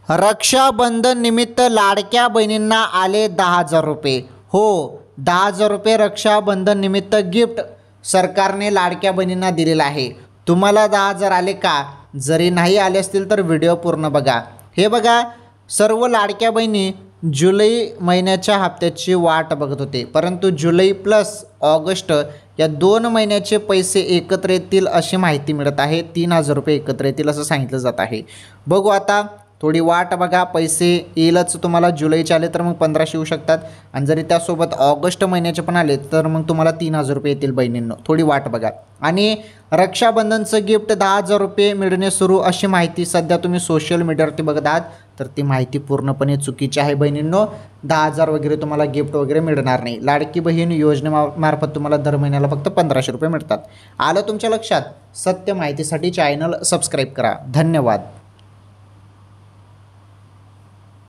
रक्षाबंधन निमित्त लाडक्या बहिणींना आले 10,000 रुपये. हो, 10,000 रुपये रक्षाबंधन निमित्त गिफ्ट सरकारने लाडक्या बहिणींना दिलेलं आहे. तुम्हाला 10,000 आले का? जरी नाही आले असतील तर व्हिडिओ पूर्ण बघा. हे बघा, सर्व लाडक्या बहिणी जुलै महिन्याच्या हप्त्याची वाट बघत होते, परंतु जुलै प्लस ऑगस्ट या 2 महिन्याचे पैसे एकत्र येतील अशी माहिती मिळत आहे. 3,000 रुपये एकत्र येतील असं सांगितलं जात आहे. बघू आता, थोडी वाट बघा. पैसे येईलच. तुम्हाला जुलैचे आले तर मग 1,500 येऊ शकतात, आणि जरी त्यासोबत ऑगस्ट महिन्याचे पण आले तर मग तुम्हाला 3,000 रुपये येतील बहिणींनो. थोडी वाट बघा. आणि रक्षाबंधनचं गिफ्ट 10,000 रुपये मिळणे सुरू अशी माहिती सध्या तुम्ही सोशल मीडियावरती बघत आहात, तर ती माहिती पूर्णपणे चुकीची आहे बहिणींनो. 10,000 वगैरे तुम्हाला गिफ्ट वगैरे मिळणार नाही. लाडकी बहीण योजनेमार्फत तुम्हाला दर महिन्याला फक्त 1,500 रुपये मिळतात. आलं तुमच्या लक्षात? सत्य माहितीसाठी चॅनल सबस्क्राईब करा. धन्यवाद.